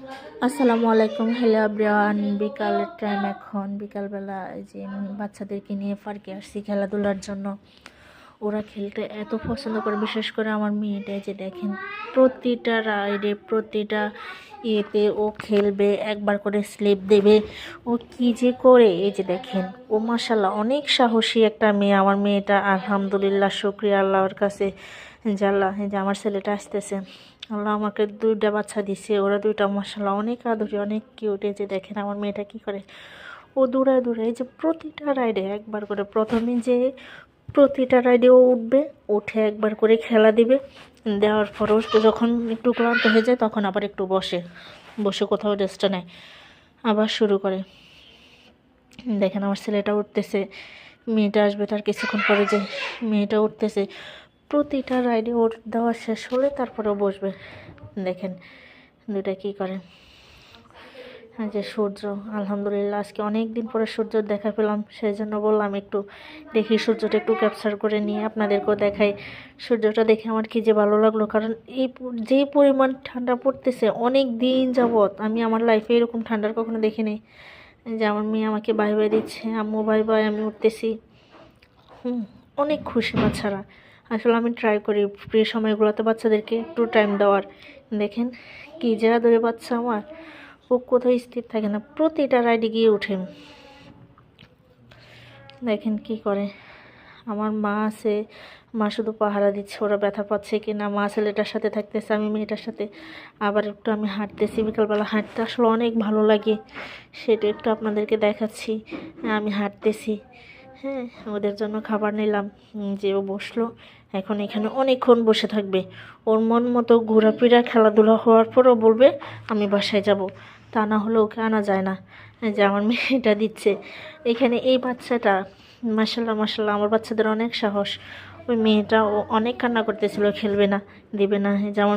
আসসালামু আলাইকুম, hello everyone. বিকালের টাইম, এখন বিকালবেলা। এই যে বাচ্চাদেরকে নিয়ে পার্কে আসছি খেলাধুলার জন্য। ওরা খেলতে এত পছন্দ করে, বিশেষ করে আমার মেয়েটা। যে দেখেন, প্রতিটা রাইডে, প্রতিটা ইয়েতে ও খেলবে, একবার করে স্লিপ দেবে, ও কি যে করে। এই যে দেখেন, ও মাশাল্লাহ অনেক সাহসী একটা মেয়ে আমার মেয়েটা। আলহামদুলিল্লাহ, শুক্রিয়া আল্লাহর কাছে। জাল্লাহ, এই যে আমার ছেলেটা আসতেছে। আল্লাহ আমাকে দুইটা বাচ্চা দিছে, ওরা দুইটা মাশাল্লাহ অনেক আদরি, অনেক কিউট। এই যে দেখেন আমার মেয়েটা কি করে, ও দৌড়ায় দৌড়ায়। এই যে প্রতিটা রাইডে একবার করে, প্রথমে যে প্রতিটা রাইডে ও উঠবে, উঠে একবার করে খেলা দিবে। দেওয়ার পরও যখন একটু ক্লান্ত হয়ে যায়, তখন আবার একটু বসে বসে কোথাও রেস্টটা নেয়, আবার শুরু করে। দেখেন আমার ছেলেটা উঠতেছে, মেয়েটা আসবে তার কিছুক্ষণ পরে। যে মেয়েটা উঠতেছে, প্রতিটা রাইডে ওর দেওয়া শেষ হলে তারপরেও বসবে। দেখেন দুইটা কী করে। যে সূর্য, আলহামদুলিল্লাহ আজকে অনেক দিন পরে সূর্য দেখা পেলাম, সেই জন্য বললাম একটু দেখি সূর্যটা একটু ক্যাপচার করে নিয়ে আপনাদেরকেও দেখাই। সূর্যটা দেখে আমার কি যে ভালো লাগলো, কারণ যে পরিমাণ ঠান্ডা পড়তেছে, অনেক দিন যাবৎ আমি আমার লাইফে এরকম ঠান্ডার কখনো দেখিনি। যে আমার মেয়ে আমাকে বাই বাই দিচ্ছে, আম্মু বাই বাই, আমি উঠতেছি। অনেক খুশি বাচ্চারা। আসলে আমি ট্রাই করি ফ্রি সময়গুলোতে বাচ্চাদেরকে একটু টাইম দেওয়ার। দেখেন কি যে আদরে বাচ্চা আমার, ও কোথাও স্থির থাকে না, প্রতিটা রাইডে গিয়ে ওঠে। দেখেন কি করে। আমার মা আছে, মা শুধু পাহারা দিচ্ছে ওরা ব্যথা পাচ্ছে কি না। মা ছেলেটার সাথে থাকতেছে, আমি মেয়েটার সাথে। আবার একটু আমি হাঁটতেছি, বিকালবেলা হাঁটতে আসলে অনেক ভালো লাগে, সেটা একটু আপনাদেরকে দেখাচ্ছি। আমি হাঁটতেছি, হ্যাঁ, ওদের জন্য খাবার নিলাম। যে ও বসলো, এখন এখানে অনেকক্ষণ বসে থাকবে। ওর মন মতো ঘোরাফেরা খেলাধুলা হওয়ার পরও বলবে আমি বাসায় যাব, তা না হলে ওকে আনা যায় না। যে আমার মেয়েটা দিচ্ছে এখানে, এই বাচ্চাটা মাশাল্লাহ মাশাল্লাহ, আমার বাচ্চাদের অনেক সাহস। ওই মেয়েটা ও অনেক কান্না করতেছিল, খেলবে না, দিবে না। যেমন